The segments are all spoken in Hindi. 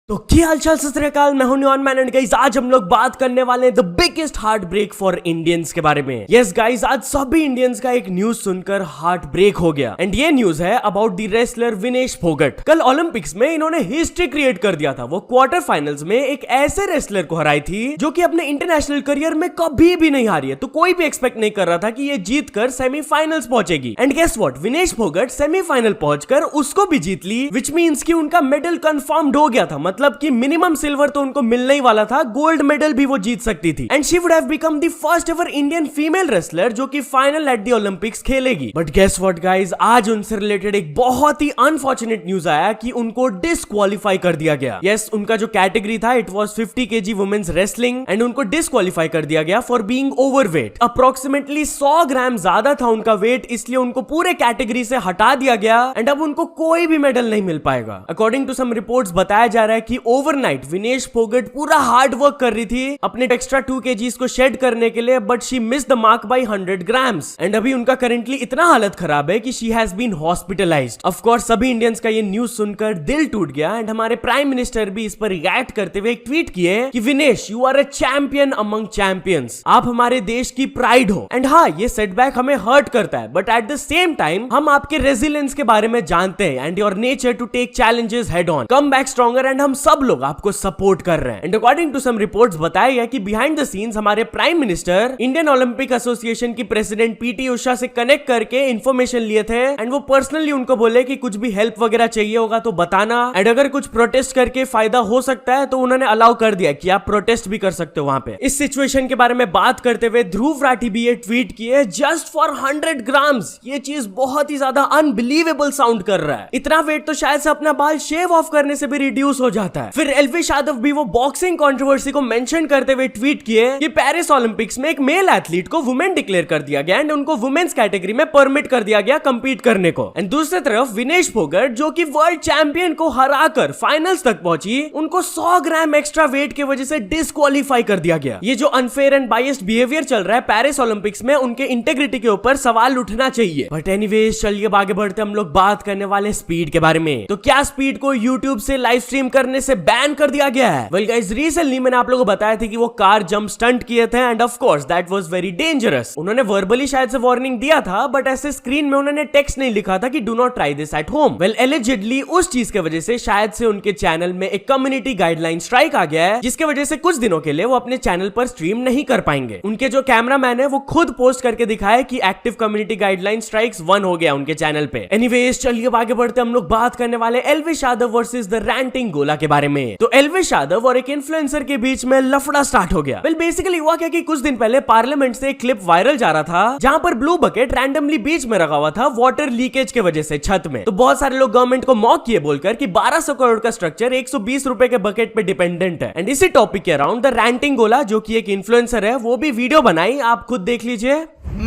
तो क्या हालचाल सत श्री अकाल, मैं हूं न्यून मैन एंड गाइस आज हम लोग बात करने वाले हैं the biggest heart break for Indians के बारे में। यस गाइस, आज सभी इंडियंस का एक न्यूज सुनकर हार्ट ब्रेक हो गया एंड ये न्यूज है about the wrestler Vinesh Phogat. कल ओलंपिक्स में इन्होंने हिस्ट्री क्रिएट कर दिया था। वो क्वार्टर फाइनल्स में एक ऐसे रेसलर को हराई थी जो कि अपने इंटरनेशनल करियर में कभी भी नहीं हारी है। तो कोई भी एक्सपेक्ट नहीं कर रहा था कि ये जीत कर सेमीफाइनल्स पहुंचेगी and guess what, Vinesh Phogat semifinal पहुंचकर उसको भी जीत ली, विच मींस कि उनका मेडल कंफर्म्ड हो गया था। मतलब कि मिनिमम सिल्वर तो उनको मिलने ही वाला था, गोल्ड मेडल भी वो जीत सकती थी and she would have become the first ever Indian female wrestler जो कि फाइनल एट द ओलंपिक्स खेलेगी। बट गेस व्हाट गाइस, आज उनसे रिलेटेड एक बहुत ही अनफॉर्चुनेट न्यूज आया कि उनको डिस्क्वालीफाई कर दिया गया। यस, उनका जो कैटेगरी था it was 50 kg women's wrestling and उनको डिस्क्वालीफाई कर दिया गया for being overweight. Approximately 100 gram ज्यादा था उनका वेट, इसलिए उनको पूरे कैटेगरी से हटा दिया गया एंड अब उनको कोई भी मेडल नहीं मिल पाएगा। अकॉर्डिंग टू सम रिपोर्ट्स बताया जा रहा है कि ओवरनाइट विनेश फोगट पूरा हार्ड वर्क कर रही थी अपने एक्स्ट्रा 2 kgs को शेड करने के लिए, but she miss the mark by 100 grams and अभी उनका करेंटली इतना हालत खराब है कि she has been hospitalised. Of course सभी इंडियंस का ये न्यूज सुनकर दिल टूट गया एंड हमारे प्राइम मिनिस्टर भी इस पर रिएक्ट करते हुए एक ट्वीट किए कि Vinesh, you are a champion among champions, आप हमारे देश की प्राइड हो। एंड हाँ, ये सेटबैक हमें हर्ट करता है, but at the same time हम आपके रेजिलियंस के बारे में जानते हैं and your nature to take challenges head on, come back stronger and हम सब लोग आपको सपोर्ट कर रहे हैं। And according to some reports बताया गया कि बिहाइंड द सीन्स हमारे prime minister Indian Olympic Association की प्रेसिडेंट पीटी उषा से कनेक्ट करके इंफॉर्मेशन लिए थे एंड वो पर्सनली उनको बोले कि कुछ भी हेल्प वगैरह चाहिए होगा तो बताना एंड अगर कुछ प्रोटेस्ट करके फायदा हो सकता है तो उन्होंने अलाउ कर दिया कि आप प्रोटेस्ट भी कर सकते हो वहां पे। इस सिचुएशन के बारे में बात करते हुए ध्रुव राठी भी ये ट्वीट किए, जस्ट फॉर 100 ग्राम्स। ये चीज बहुत ही ज्यादा अनबिलीवेबल साउंड कर रहा है। इतना वेट तो शायद से अपना बाल शेव ऑफ करने से भी रिड्यूस हो जाता है। फिर एल्विश यादव भी वो बॉक्सिंग कंट्रोवर्सी को मेंशन करते हुए ट्वीट किए कि पेरिस ओलंपिक्स में एक मेल एथलीट को वुमेन डिक्लेयर कर दिया गया एंड उनको वुमेन्स कैटेगरी में परमिट कर दिया गया कंपीट करने को। एंड दूसरी तरफ विनेश फोगट जो कि वर्ल्ड चैंपियन को हराकर फाइनल्स तक पहुंची, उनको 100 ग्राम एक्स्ट्रा वेट की वजह से डिस्क्वालीफाई कर दिया गया। ये जो अनफेयर एंड बायस्ड बिहेवियर चल रहा है पेरिस ओलंपिक्स में, उनके इंटेग्रिटी के ऊपर सवाल उठना चाहिए। बट एनीवेज, चलिए आगे बढ़ते हम लोग बात करने वाले स्पीड के बारे में। तो क्या स्पीड को यूट्यूब से लाइव स्ट्रीम करने से बैन कर दिया गया है? वेल गाइस, रिसेंटली मैंने आप लोगों को बताया था कि वो कार जंप स्टंट किए थे end of course that was very dangerous. उन्होंने वर्बली शायद से वार्निंग दिया था, बट ऐसे स्क्रीन में उन्होंने टेक्स्ट नहीं लिखा था कि do not try this at home. Well allegedly उस चीज की वजह से शायद से उनके चैनल में एक कम्युनिटी गाइडलाइन स्ट्राइक आ गया है, जिसकी वजह से कुछ दिनों के लिए वो अपने चैनल पर स्ट्रीम नहीं कर पाएंगे। उनके जो कैमरामैन है वो खुद पोस्ट करके दिखाए कि एक्टिव कम्युनिटी गाइडलाइन स्ट्राइक्स 1 हो गया उनके चैनल पे। एनीवेज, चलिए आगे बढ़ते हम लोग बात करने वाले Elvish Yadav versus the ranting गोला के बारे में। तो एल्विश यादव और एक इन्फ्लुएंसर के बीच में लफड़ा स्टार्ट हो गया। वेल बेसिकली हुआ क्या कि कुछ दिन पहले पार्लियामेंट से एक क्लिप वायरल जा रहा था जहां पर ब्लू बकेट रैंडमली बीच में रखा हुआ था वाटर लीकेज के वजह से छत में। तो बहुत सारे लोग गवर्नमेंट को मॉक किए बोलकर कि 1200 करोड़ का स्ट्रक्चर 120 रुपए के बकेट पे डिपेंडेंट है। एंड इसी टॉपिक के अराउंड द रैंटिंग गोला जो कि एक इन्फ्लुएंसर है, वो भी वीडियो बनाई, आप खुद देख लीजिए।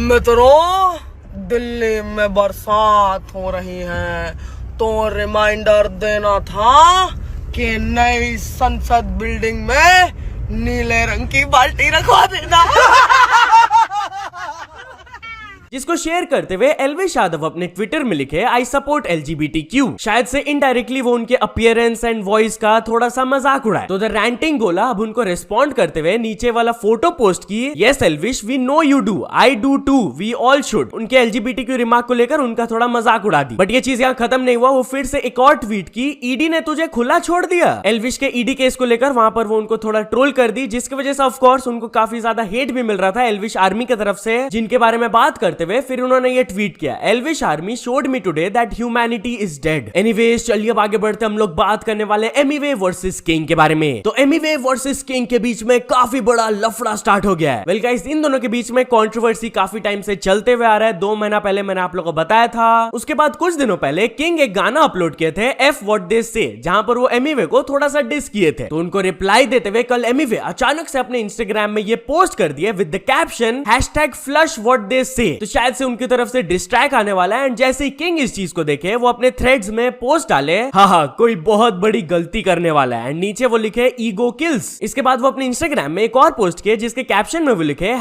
मित्रों, दिल्ली में बरसात हो रही है तो रिमाइंडर देना था कि नई संसद बिल्डिंग में नीले रंग की बाल्टी रखवा देना। जिसको शेयर करते हुए एल्विश यादव अपने ट्विटर में लिखे, आई सपोर्ट LGBTQ। शायद से इनडायरेक्टली वो उनके अपीयरेंस एंड वॉइस का थोड़ा सा मजाक उड़ाए। तो द रैंटिंग गोला अब उनको रिस्पॉन्ड करते हुए नीचे वाला फोटो पोस्ट की, yes Elvish, we know you do, I do too, we all should. उनके LGBTQ रिमार्क को लेकर उनका थोड़ा मजाक उड़ा दी। बट ये चीज यहाँ खत्म नहीं हुआ, वो फिर से एक और ट्वीट की, ईडी ने तुझे खुला छोड़ दिया। एल्विश के ईडी केस को लेकर वहां पर वो उनको थोड़ा ट्रोल कर दी, जिसकी वजह से ऑफकोर्स उनको काफी ज्यादा हेट भी मिल रहा था एल्विश आर्मी की तरफ से, जिनके बारे में बात करते हुए फिर उन्होंने ये ट्वीट किया, Elvish army showed me today that humanity is dead. Anyways, चलिए अब आगे बढ़ते हम लोग बात करने वाले एमिवे वर्सेस किंग के बारे में। तो एमिवे वर्सेस किंग के बीच में काफी बड़ा लफड़ा स्टार्ट हो गया है। वेल गाइस, इन दोनों के बीच में कंट्रोवर्सी काफी टाइम से चलते हुए आ रहा है। 2 महीना पहले मैंने आप लोगों को बताया था। उसके बाद कुछ दिनों पहले किंग एक गाना अपलोड किए थे, एफ व्हाट दे से, जहां पर वो एमिवे को थोड़ा सा डिस किए थे। तो उनको रिप्लाई देते हुए कल एमिवे अचानक से अपने इंस्टाग्राम में ये पोस्ट कर दिए with the caption #flush what they say। तो शायद से उनकी तरफ से डिस्ट्रैक्ट आने वाला है। एंड जैसे ही किंग इस चीज को देखे वो अपने थ्रेड्स में पोस्ट डाले, हाँ कोई बहुत बड़ी गलती करने वाला है, एंड नीचे वो लिखे ईगो किल्स। इसके बाद वो अपने इंस्टाग्राम में एक और पोस्ट किए जिसके कैप्शन में वो लिखे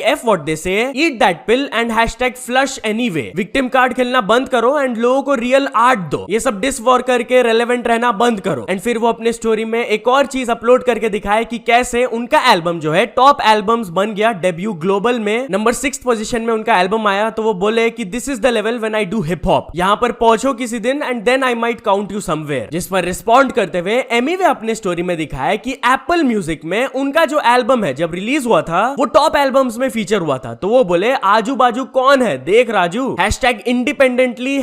#F what they say, eat that pill and #flush anyway। Victim card खेलना बंद करो एंड लोगों को रियल आर्ट दो, ये सब डिस वॉर करके रेलेवेंट रहना बंद करो। एंड फिर वो अपने स्टोरी में एक और चीज अपलोड करके दिखाए कि कैसे उनका एल्बम जो है टॉप एल्बम्स बन गया, डेब्यू ग्लोबल में नंबर 6 पोजीशन में उनका एल्बम आया। तो वो बोले कि this is the level when I do hip hop, यहाँ पर पहुंचो किसी दिन and then I might count you somewhere. जिस पर रिस्पॉन्ड करते हुए एमी वे अपने स्टोरी में दिखाया कि एप्पल म्यूजिक में उनका जो एल्बम है जब रिलीज हुआ था वो टॉप एल्बम्स में फीचर हुआ था। तो वो बोले आजू बाजू कौन है देख राजू, #इंडिपेंडेंटली,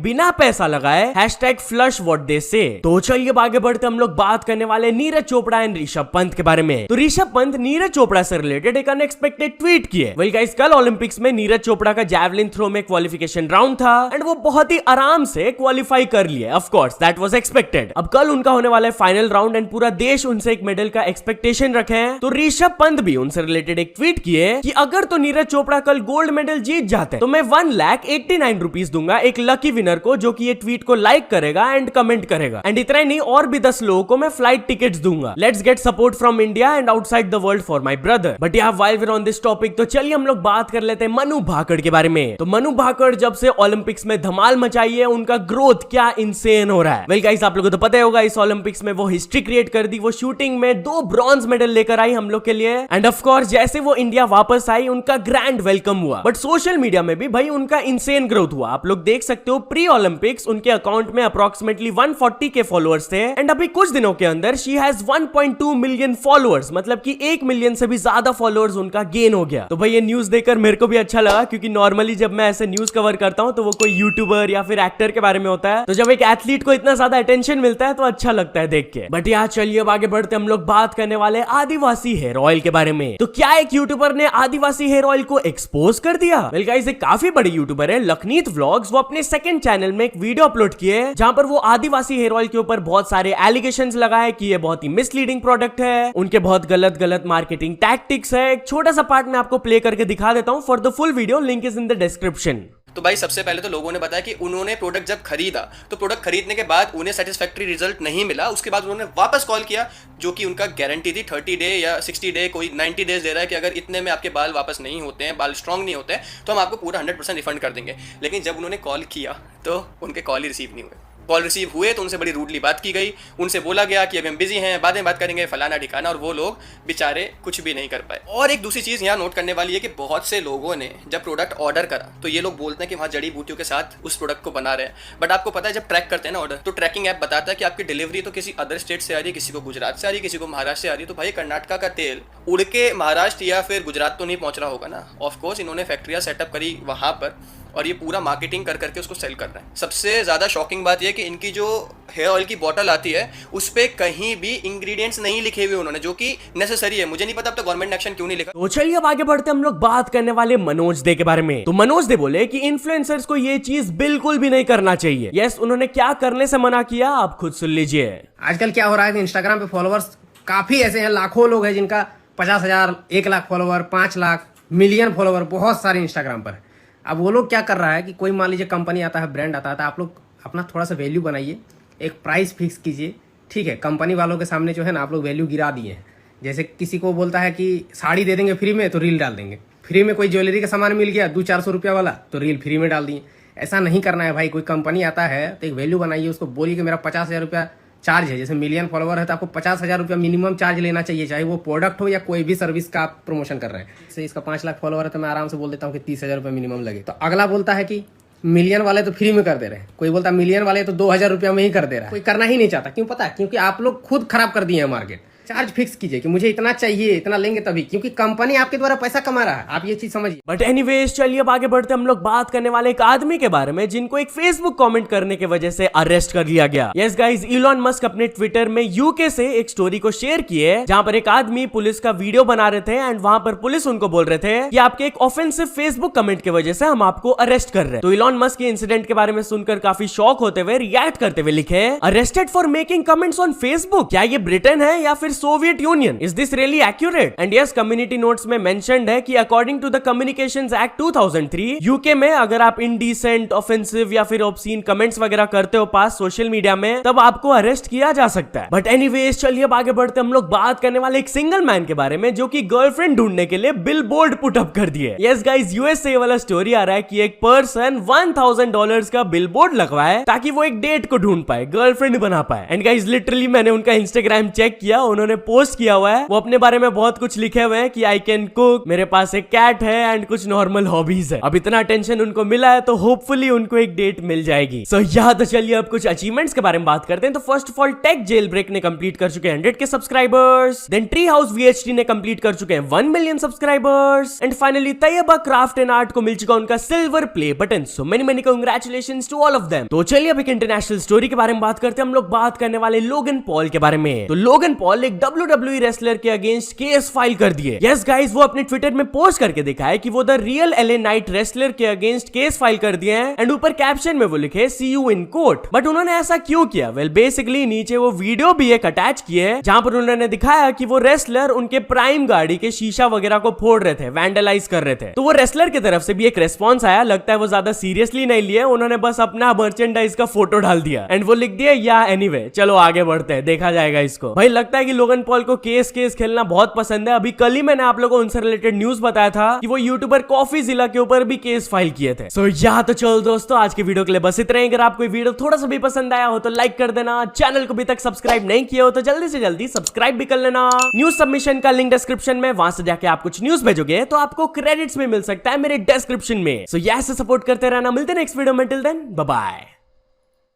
#बिना पैसा लगाए, #flush what they say। तो चलिए आगे बढ़ते हम लोग बात करने वाले नीरज चोपड़ा एंड ऋषभ पंत के बारे में। तो ऋषभ पंत नीरज चोपड़ा से रिलेटेड एक अनएक्सपेक्टेड ट्वीट किए। वेल गाइस, कल ओलंपिक्स में नीरज चोपड़ा का जैवलिन थ्रो में क्वालिफिकेशन राउंड था एंड वो बहुत ही आराम से क्वालिफाई कर लिए। Of course that was expected. अब कल उनका होने वाला है फाइनल राउंड एंड पूरा देश उनसे एक मेडल का एक्सपेक्टेशन रखे हैं। तो ऋषभ पंत भी उनसे रिलेटेड एक ट्वीट किए कि अगर तो नीरज चोपड़ा कल गोल्ड मेडल जीत जाते तो मैं 1,89,000 रुपीज दूंगा एक लकी विनर को जो कि ये ट्वीट को लाइक करेगा एंड कमेंट करेगा। एंड इतना ही नहीं, और भी 10 लोगों को मैं फ्लाइट टिकट्स दूंगा। Let's get support from India and outside the world for my brother. But यार while we are on this topic, तो चलिए हम लोग बात कर लेते हैं मनु भाकड़ के बारे में। तो मनु भाकड़ जब से ओलंपिक्स में धमाल मचाई है, उनका ग्रोथ क्या इनसेन हो रहा है। वेल गाइस, आप लोगों को तो पता होगा इस ओलंपिक्स में वो हिस्ट्री क्रिएट कर दी। वो शूटिंग में 2 ब्रॉन्ज मेडल लेकर आई हम लोग के लिए एंड ऑफ कोर्स जैसे वो इंडिया वापस आई उनका ग्रैंड वेलकम हुआ। बट सोशल मीडिया में भी भाई उनका इनसेन ग्रोथ हुआ। आप लोग देख सकते हो प्री ओलंपिक्स उनके अकाउंट में अप्रोक्सीमेटली 140 के फॉलोअर्स थे एंड अभी कुछ दिनों के अंदर शी हैज 1.2 मिलियन फॉलोअर्स, मतलब कि 1 मिलियन से भी ज्यादा फॉलोअर्स उनका गेन हो गया। तो भाई ये न्यूज देखकर मेरे को भी अच्छा लगा, क्योंकि नॉर्मली जब मैं ऐसे न्यूज कवर करता हूं तो वो कोई यूट्यूबर या फिर एक्टर के बारे में होता है। तो जब एक एथलीट को इतना ज्यादा अटेंशन मिलता है तो अच्छा लगता है देख के। बट यार चलिए अब आगे बढ़ते हम लोग बात करने वाले आदिवासी हेयर ऑयल के बारे में। तो क्या एक यूट्यूबर ने आदिवासी हेयर ऑयल को एक्सपोज कर दिया? वेल गाइस, एक काफी बड़े यूट्यूबर है लखनीत व्लॉग्स, वो अपने सेकंड चैनल में एक वीडियो अपलोड किए जहां पर वो आदिवासी हेयर ऑयल के ऊपर बहुत सारे एलिगेशंस लगाए कि ये बहुत ही मिसलीडिंग प्रोडक्ट है, उनके बहुत गलत मार्केटिंग टैक्टिक्स है। एक छोटा सा पार्ट मैं आपको प्ले करके दिखा देता हूं। For the full video link is in the description. तो भाई सबसे पहले तो लोगों ने बताया कि उन्होंने प्रोडक्ट जब खरीदा तो प्रोडक्ट खरीदने के बाद उन्हें सेटिस्फैक्टरी रिजल्ट नहीं मिला। उसके बाद उन्होंने वापस कॉल किया, जो कि उनका गारंटी थी 30 डे या 60 डे, कोई 90 डेज दे रहा है कि अगर इतने में आपके बाल वापस नहीं होते हैं, बाल स्ट्रांग नहीं होते हैं, तो हम आपको पूरा 100% रिफंड कर देंगे। लेकिन जब उन्होंने कॉल किया तो उनके कॉल ही रिसीव नहीं हुए। कॉल रिसीव हुए तो उनसे बड़ी रूडली बात की गई, उनसे बोला गया कि अभी हम बिजी हैं, बाद में बात करेंगे, फलाना ठिकाना, और वो लोग बेचारे कुछ भी नहीं कर पाए। और एक दूसरी चीज़ यहाँ नोट करने वाली है कि बहुत से लोगों ने जब प्रोडक्ट ऑर्डर करा तो ये लोग बोलते हैं कि वहाँ जड़ी बूटियों के साथ उस प्रोडक्ट को बना रहे हैं। बट आपको पता है जब ट्रैक करते हैं ना ऑर्डर, तो ट्रैकिंग ऐप बताता है कि आपकी डिलीवरी तो किसी अदर स्टेट से आ रही है, किसी को गुजरात से आ रही है, किसी को महाराष्ट्र से आ रही है। तो भाई कर्नाटका का तेल उड़ के महाराष्ट्र या फिर गुजरात तो नहीं पहुँच रहा होगा ना। ऑफकोर्स इन्होंने फैक्ट्रियाँ सेटअप करी वहाँ पर और ये पूरा मार्केटिंग कर करके उसको सेल कर रहे हैं। सबसे ज़्यादा शॉकिंग बात यह कि इनकी जो हेयर ऑयल की बॉटल आती है उस पर कहीं भी इंग्रेडिएंट्स नहीं लिखे हुए उन्होंने, जो कि नेसेसरी है। मुझे नहीं पता अब तक गवर्नमेंट ने एक्शन क्यों नहीं लिखा। तो चलिए अब आगे बढ़ते हम लोग बात करने वाले मनोज दे के बारे में। तो मनोज दे बोले कि इन्फ्लुएंसर्स को ये चीज बिल्कुल भी नहीं करना चाहिए। यस, उन्होंने क्या करने से मना किया आप खुद सुन लीजिए। आजकल क्या हो रहा है कि इंस्टाग्राम पे फॉलोअर्स काफी ऐसे हैं, लाखों लोग हैं जिनका 50,000, 1 lakh follower, 5 lakh, million follower बहुत सारे इंस्टाग्राम पर है। अब वो लोग क्या कर रहा है कि कोई मान लीजिए कंपनी आता है, ब्रांड आता है, तो आप लोग अपना थोड़ा सा वैल्यू बनाइए, एक प्राइस फिक्स कीजिए, ठीक है। कंपनी वालों के सामने जो है ना आप लोग वैल्यू गिरा दिए हैं। जैसे किसी को बोलता है कि साड़ी दे देंगे फ्री में, तो रील डाल देंगे। फ्री में कोई ज्वेलरी का सामान मिल गया 200-400 रुपया वाला, तो रील फ्री में डाल दिए। ऐसा नहीं करना है भाई। कोई कंपनी आता है तो एक वैल्यू बनाइए, उसको बोलिए कि मेरा 50,000 रुपया चार्ज है। जैसे मिलियन फॉलोवर है तो आपको 50,000 रुपया मिनिमम चार्ज लेना चाहिए, चाहे वो प्रोडक्ट हो या कोई भी सर्विस का आप प्रमोशन कर रहे हैं। जैसे इसका 5 लाख फॉलोवर है तो मैं आराम से बोल देता हूँ कि 30,000 रुपया मिनिमम लगे। तो अगला बोलता है कि मिलियन वाले तो फ्री में कर दे रहे हैं, कोई बोलता है मिलियन वाले तो 2,000 रुपया में ही कर दे रहा है। कोई करना ही नहीं चाहता। क्यों पता है? क्योंकि आप लोग खुद खराब कर दिए हैं मार्केट। चार्ज फिक्स कीजिए कि मुझे इतना चाहिए, इतना लेंगे तभी, क्योंकि कंपनी आपके द्वारा पैसा कमा रहा है। आप ये चीज समझिए। बट एनीवेज चलिए अब आगे बढ़ते हम लोग बात करने वाले एक आदमी के बारे में जिनको एक फेसबुक कमेंट करने की वजह से अरेस्ट कर लिया गया। यस गाइस, इलॉन मस्क अपने ट्विटर में यूके से एक स्टोरी को शेयर किए जहां पर एक आदमी पुलिस का वीडियो बना रहे थे एंड वहां पर पुलिस उनको बोल रहे थे कि आपके एक ऑफेंसिव फेसबुक कमेंट की वजह से हम आपको अरेस्ट कर रहे हैं। तो इलॉन मस्क के इंसिडेंट के बारे में सुनकर काफी शॉक होते हुए रिएक्ट करते हुए लिखे, arrested for making comments on Facebook. क्या ये ब्रिटेन है या फिर Soviet Union? Is this really accurate? And yes, community notes में मेंशन्ड है कि according to the communications act 2003 UK में अगर आप इनडिसेंट, ऑफेंसिव या फिर ऑब्सीन कमेंट्स वगैरह करते हो पास सोशल मीडिया में, तब आपको अरेस्ट किया जा सकता है। बट एनीवेज, चलिए अब आगे बढ़ते हम लोग बात करने वाले एक सिंगल मैन के बारे में जो कि गर्लफ्रेंड ढूंढने के लिए बिलबोर्ड पुट अप कर दिए। यस गाइस, यूएस से वाला स्टोरी आ रहा है कि एक पर्सन $1000 का बिलबोर्ड लगवाए ताकि वो एक डेट को ढूंढ पाए, गर्लफ्रेंड बना पाए। एंड गाइस, लिटरली मैंने उनका इंस्टाग्राम चेक किया, उन्होंने पोस्ट किया हुआ है, वो अपने बारे में बहुत कुछ लिखे हुए हैं कि आई कैन कुक, मेरे पास एक कैट है एंड कुछ नॉर्मल हॉबीज है। अब इतना अटेंशन उनको मिला है तो होपफुली उनको एक डेट मिल जाएगी। सो तो चलिए अब कुछ अचीवमेंट्स के बारे में बात करते हैं। तो first of all, tech jail break ने कंप्लीट कर चुके हैं 100 K subscribers. Then tree house VHT ने कंप्लीट कर चुके हैं 1 million subscribers. And finally Taiyaba craft and art को मिल चुका उनका silver play button. So many congratulations to all of them. तो चलिए अब एक इंटरनेशनल स्टोरी के बारे में बात करते हैं। हम लोग बात करने वाले लोगन पॉल के बारे में। तो लोगन पॉल एक WWE रेसलर के अगेंस्ट केस फाइल कर दिए। यस गाइस, वो अपने ट्विटर में पोस्ट करके दिखा है कि वो the real LA night wrestler के अगेंस्ट केस फाइल कर दिए हैं। एंड ऊपर कैप्शन में वो लिखे सी यू इन कोर्ट। बट उन्होंने ऐसा क्यों किया? वेल बेसिकली नीचे वो वीडियो भी एक अटैच किए है जहां पर उन्होंने दिखाया कि वो रेसलर उनके प्राइम गाड़ी के शीशा वगैरह को फोड़ रहे थे, वैंडलाइज कर रहे थे। तो वो रेसलर की तरफ से भी एक रेस्पॉन्स आया। लगता है वो ज्यादा सीरियसली नहीं लिए, उन्होंने बस अपना मर्चेंडाइज का फोटो डाल दिया एंड वो लिख दिया या एनीवे। चलो आगे बढ़ते हैं, देखा जाएगा इसको। भाई लगता है कि लोगन पॉल को केस खेलना बहुत पसंद है। अभी कल ही मैंने आप लोगों को उनसे रिलेटेड न्यूज बताया था कि वो यूट्यूबर कॉफी जिला के ऊपर भी केस फाइल किए थे। सो तो चलो दोस्तों, आज के वीडियो के लिए बस इतना ही। अगर आपको वीडियो थोड़ा सा भी पसंद आया हो तो लाइक कर देना, चैनल को अभी तक सब्सक्राइब नहीं किया हो तो जल्दी से जल्दी सब्सक्राइब भी कर लेना। न्यूज सबमिशन का लिंक डिस्क्रिप्शन में, वहां से जाके आप कुछ न्यूज भेजोगे तो आपको क्रेडिट्स में मिल सकता है मेरे डिस्क्रिप्शन में। सो ऐसे सपोर्ट करते रहना। मिलते हैं नेक्स्ट वीडियो में। Till then bye bye.